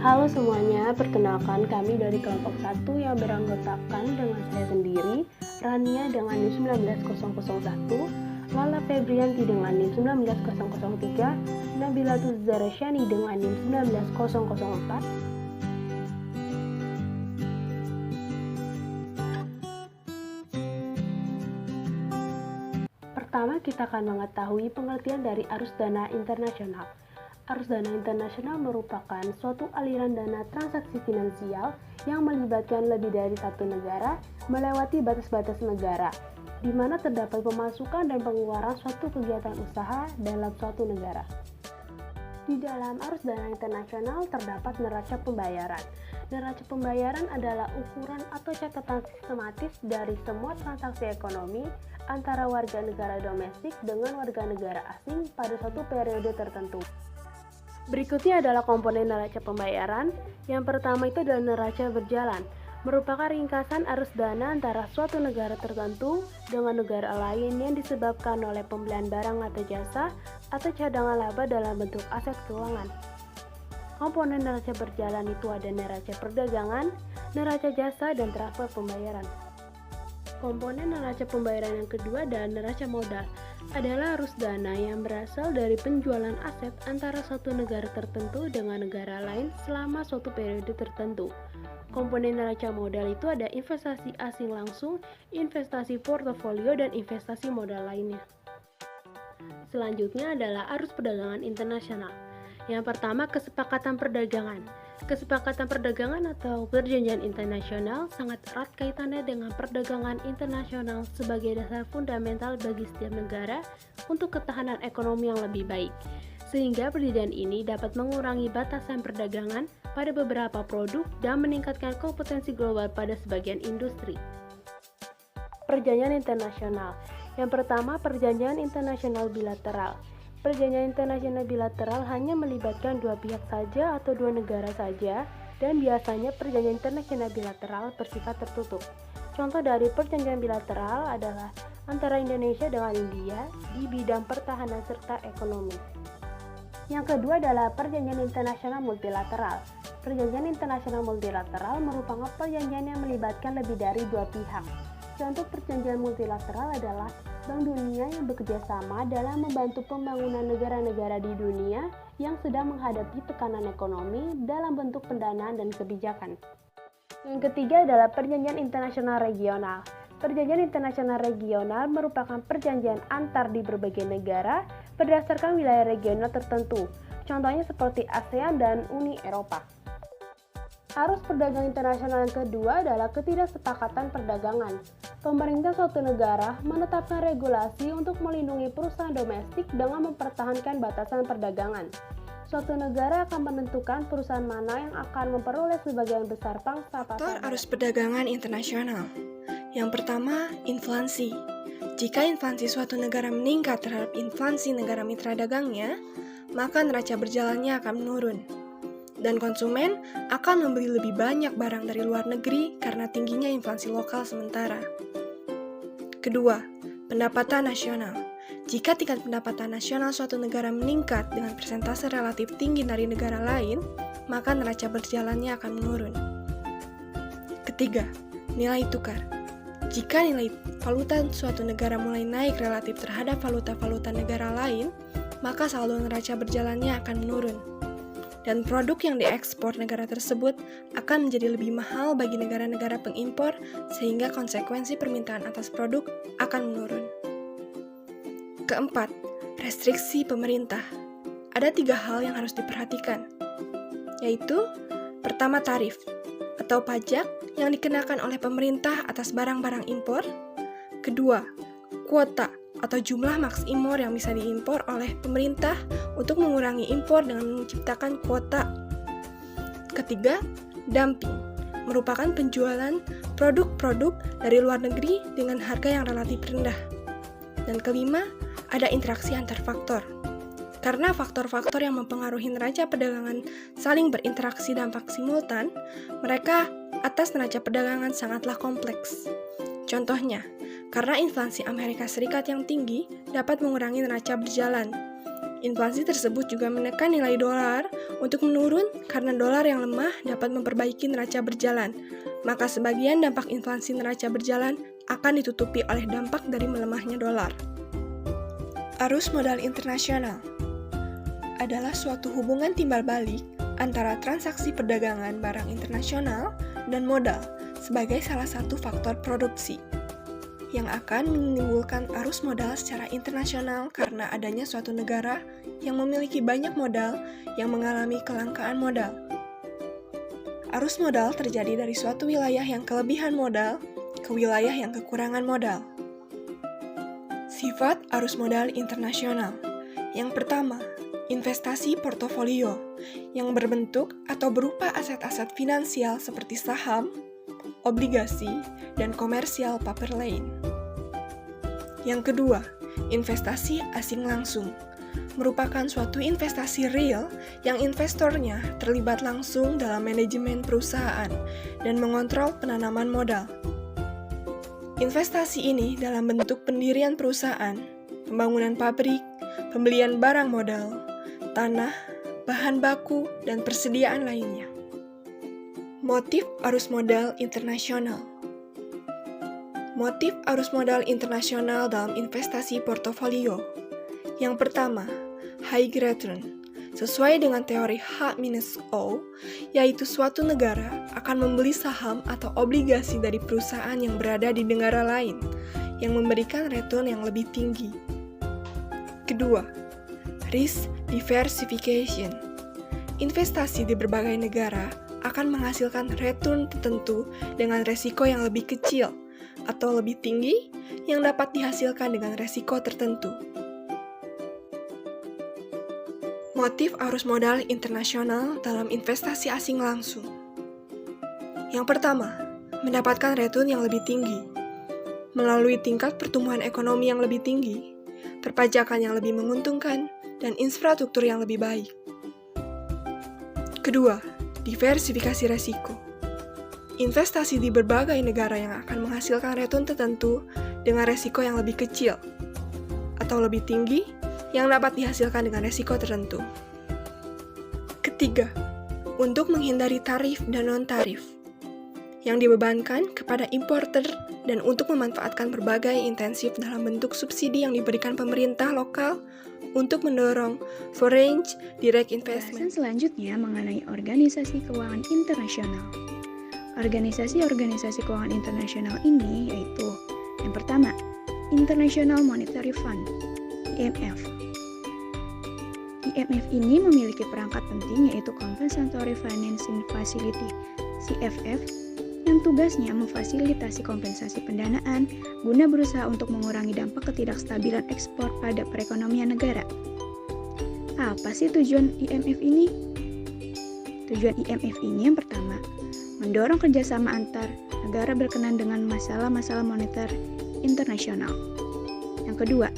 Halo semuanya, perkenalkan kami dari kelompok 1 yang beranggotakan dengan saya sendiri, Rania dengan NIM 19001, Lala Febrianti dengan NIM 19003, Nabila Tuzarasyani dengan NIM 19004. Pertama, kita akan mengetahui pengertian dari arus dana internasional. Arus dana internasional merupakan suatu aliran dana transaksi finansial yang melibatkan lebih dari satu negara melewati batas-batas negara, di mana terdapat pemasukan dan pengeluaran suatu kegiatan usaha dalam suatu negara. Di dalam arus dana internasional terdapat neraca pembayaran. Neraca pembayaran adalah ukuran atau catatan sistematis dari semua transaksi ekonomi antara warga negara domestik dengan warga negara asing pada suatu periode tertentu. Berikutnya adalah komponen neraca pembayaran. Yang pertama itu adalah neraca berjalan, merupakan ringkasan arus dana antara suatu negara tertentu dengan negara lain yang disebabkan oleh pembelian barang atau jasa atau cadangan laba dalam bentuk aset keuangan. Komponen neraca berjalan itu ada neraca perdagangan, neraca jasa, dan transfer pembayaran. Komponen neraca pembayaran yang kedua adalah neraca modal, adalah arus dana yang berasal dari penjualan aset antara suatu negara tertentu dengan negara lain selama suatu periode tertentu. Komponen neraca modal itu ada investasi asing langsung, investasi portofolio, dan investasi modal lainnya. Selanjutnya adalah arus perdagangan internasional. Yang pertama, kesepakatan perdagangan. Kesepakatan perdagangan atau perjanjian internasional sangat erat kaitannya dengan perdagangan internasional sebagai dasar fundamental bagi setiap negara untuk ketahanan ekonomi yang lebih baik. Sehingga perjanjian ini dapat mengurangi batasan perdagangan pada beberapa produk dan meningkatkan kompetensi global pada sebagian industri. Perjanjian internasional. Yang pertama, perjanjian internasional bilateral. Perjanjian internasional bilateral hanya melibatkan dua pihak saja atau dua negara saja, dan biasanya perjanjian internasional bilateral bersifat tertutup. Contoh dari perjanjian bilateral adalah antara Indonesia dengan India di bidang pertahanan serta ekonomi. Yang kedua adalah perjanjian internasional multilateral. Perjanjian internasional multilateral merupakan perjanjian yang melibatkan lebih dari dua pihak. Contoh perjanjian multilateral adalah Bank Dunia yang bekerja sama dalam membantu pembangunan negara-negara di dunia yang sedang menghadapi tekanan ekonomi dalam bentuk pendanaan dan kebijakan. Yang ketiga adalah perjanjian internasional regional. Perjanjian internasional regional merupakan perjanjian antar di berbagai negara berdasarkan wilayah regional tertentu, contohnya seperti ASEAN dan Uni Eropa. Arus perdagangan internasional yang kedua adalah ketidaksepakatan perdagangan. Pemerintah suatu negara menetapkan regulasi untuk melindungi perusahaan domestik dengan mempertahankan batasan perdagangan. Suatu negara akan menentukan perusahaan mana yang akan memperoleh sebagian besar pangsa pasar. Faktor arus perdagangan internasional. Yang pertama, inflasi. Jika inflasi suatu negara meningkat terhadap inflasi negara mitra dagangnya, maka neraca berjalannya akan menurun. Dan konsumen akan membeli lebih banyak barang dari luar negeri karena tingginya inflasi lokal sementara. Kedua, pendapatan nasional. Jika tingkat pendapatan nasional suatu negara meningkat dengan persentase relatif tinggi dari negara lain, maka neraca berjalannya akan menurun. Ketiga, nilai tukar. Jika nilai valuta suatu negara mulai naik relatif terhadap valuta-valuta negara lain, maka saldo neraca berjalannya akan menurun. Dan produk yang diekspor negara tersebut akan menjadi lebih mahal bagi negara-negara pengimpor sehingga konsekuensi permintaan atas produk akan menurun. Keempat, restriksi pemerintah. Ada 3 hal yang harus diperhatikan, yaitu pertama tarif atau pajak yang dikenakan oleh pemerintah atas barang-barang impor. Kedua, kuota atau jumlah maks impor yang bisa diimpor oleh pemerintah untuk mengurangi impor dengan menciptakan kuota. Ketiga, dumping, merupakan penjualan produk-produk dari luar negeri dengan harga yang relatif rendah. Dan kelima, ada interaksi antar faktor. Karena faktor-faktor yang mempengaruhi neraca perdagangan saling berinteraksi dampak simultan, mereka atas neraca perdagangan sangatlah kompleks. Contohnya, karena inflasi Amerika Serikat yang tinggi dapat mengurangi neraca berjalan. Inflasi tersebut juga menekan nilai dolar untuk menurun karena dolar yang lemah dapat memperbaiki neraca berjalan. Maka sebagian dampak inflasi neraca berjalan akan ditutupi oleh dampak dari melemahnya dolar. Arus modal internasional adalah suatu hubungan timbal balik antara transaksi perdagangan barang internasional dan modal sebagai salah satu faktor produksi yang akan menimbulkan arus modal secara internasional karena adanya suatu negara yang memiliki banyak modal yang mengalami kelangkaan modal. Arus modal terjadi dari suatu wilayah yang kelebihan modal ke wilayah yang kekurangan modal. Sifat arus modal internasional. Yang pertama, investasi portofolio yang berbentuk atau berupa aset-aset finansial seperti saham, obligasi, dan komersial paper lain. Yang kedua, investasi asing langsung merupakan suatu investasi real yang investornya terlibat langsung dalam manajemen perusahaan dan mengontrol penanaman modal. Investasi ini dalam bentuk pendirian perusahaan, pembangunan pabrik, pembelian barang modal, tanah, bahan baku, dan persediaan lainnya. Motif arus modal internasional. Motif arus modal internasional dalam investasi portofolio. Yang pertama, high return. Sesuai dengan teori H-O, yaitu suatu negara akan membeli saham atau obligasi dari perusahaan yang berada di negara lain, yang memberikan return yang lebih tinggi. Kedua, risk diversification. Investasi di berbagai negara akan menghasilkan return tertentu dengan resiko yang lebih kecil atau lebih tinggi yang dapat dihasilkan dengan resiko tertentu. Motif arus modal internasional dalam investasi asing langsung. Yang pertama, mendapatkan return yang lebih tinggi melalui tingkat pertumbuhan ekonomi yang lebih tinggi, perpajakan yang lebih menguntungkan, dan infrastruktur yang lebih baik. Kedua, diversifikasi resiko. Investasi di berbagai negara yang akan menghasilkan return tertentu dengan resiko yang lebih kecil atau lebih tinggi yang dapat dihasilkan dengan resiko tertentu. Ketiga, untuk menghindari tarif dan non-tarif yang dibebankan kepada importer dan untuk memanfaatkan berbagai intensif dalam bentuk subsidi yang diberikan pemerintah lokal untuk mendorong foreign direct investment. Pembahasan selanjutnya mengenai organisasi keuangan internasional. Organisasi-organisasi keuangan internasional ini yaitu yang pertama, International Monetary Fund, IMF. IMF ini memiliki perangkat penting yaitu Compensatory Financing Facility, CFF, yang tugasnya memfasilitasi kompensasi pendanaan guna berusaha untuk mengurangi dampak ketidakstabilan ekspor pada perekonomian negara. Apa sih tujuan IMF ini? Tujuan IMF ini yang pertama, mendorong kerjasama antar negara berkenaan dengan masalah-masalah moneter internasional. Yang kedua,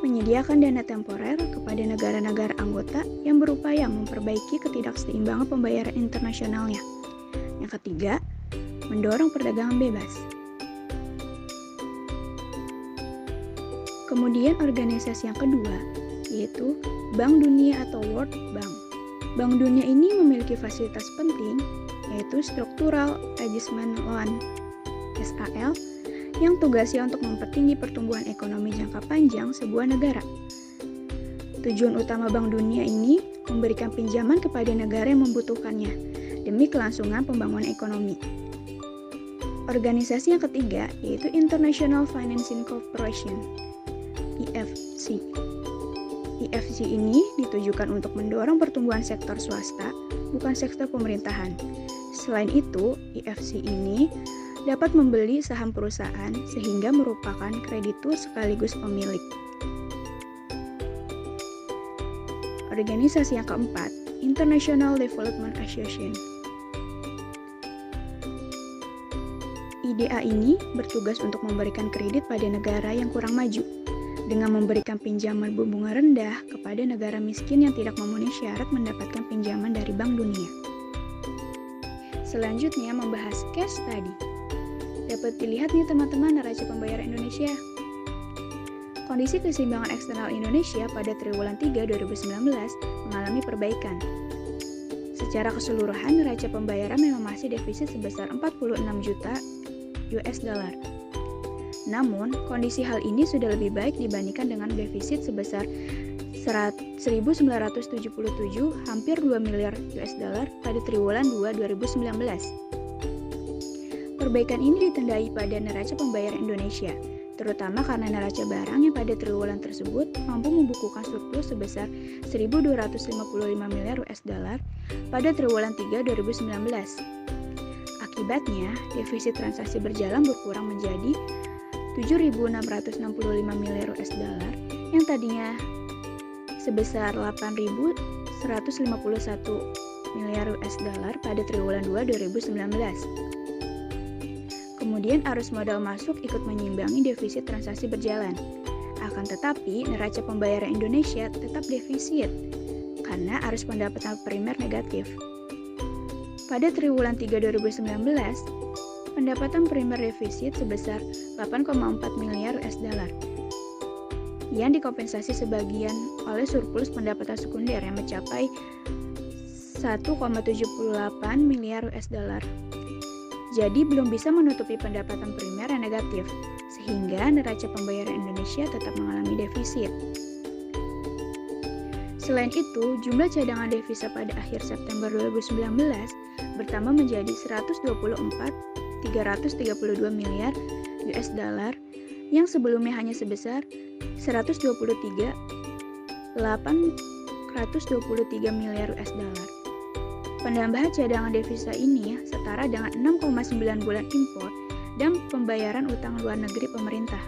menyediakan dana temporer kepada negara-negara anggota yang berupaya memperbaiki ketidakseimbangan pembayaran internasionalnya. Yang ketiga, mendorong perdagangan bebas. Kemudian organisasi yang kedua, yaitu Bank Dunia atau World Bank. Bank Dunia ini memiliki fasilitas penting, yaitu Structural Adjustment Loan, SAL, yang tugasnya untuk mempertinggi pertumbuhan ekonomi jangka panjang sebuah negara. Tujuan utama Bank Dunia ini memberikan pinjaman kepada negara yang membutuhkannya demi kelangsungan pembangunan ekonomi. Organisasi yang ketiga yaitu International Financing Corporation, IFC. IFC ini ditujukan untuk mendorong pertumbuhan sektor swasta, bukan sektor pemerintahan. Selain itu, IFC ini dapat membeli saham perusahaan sehingga merupakan kreditur sekaligus pemilik. Organisasi yang keempat, International Development Association. IDA ini bertugas untuk memberikan kredit pada negara yang kurang maju dengan memberikan pinjaman berbunga rendah kepada negara miskin yang tidak memenuhi syarat mendapatkan pinjaman dari Bank Dunia. Selanjutnya membahas case study. Dapat dilihat nih teman-teman neraca pembayaran Indonesia. kondisi keseimbangan eksternal Indonesia pada triwulan 3 2019 mengalami perbaikan. Secara keseluruhan, neraca pembayaran memang masih defisit sebesar 46 juta US dollar. Namun, kondisi hal ini sudah lebih baik dibandingkan dengan defisit sebesar 1.977 hampir 2 miliar US dollar pada triwulan 2 2019. Perbaikan ini ditandai pada neraca pembayaran Indonesia, terutama karena neraca barang yang pada triwulan tersebut mampu membukukan surplus sebesar 1.255 miliar US dollar pada triwulan 3 2019. Akibatnya, defisit transaksi berjalan berkurang menjadi 7.665 miliar US dollar yang tadinya sebesar 8.151 miliar US dollar pada triwulan 2 2019. Kemudian arus modal masuk ikut menyimbangi defisit transaksi berjalan. Akan tetapi, neraca pembayaran Indonesia tetap defisit karena arus pendapatan primer negatif. Pada triwulan 3 2019, pendapatan primer defisit sebesar 8,4 miliar US dollar yang dikompensasi sebagian oleh surplus pendapatan sekunder yang mencapai 1,78 miliar US dollar. Jadi belum bisa menutupi pendapatan primer yang negatif, sehingga neraca pembayaran Indonesia tetap mengalami defisit. Selain itu, jumlah cadangan devisa pada akhir September 2019 bertambah menjadi 124.332 miliar US dollar yang sebelumnya hanya sebesar 123.823 miliar US dollar. Penambahan cadangan devisa ini setara dengan 6,9 bulan impor dan pembayaran utang luar negeri pemerintah.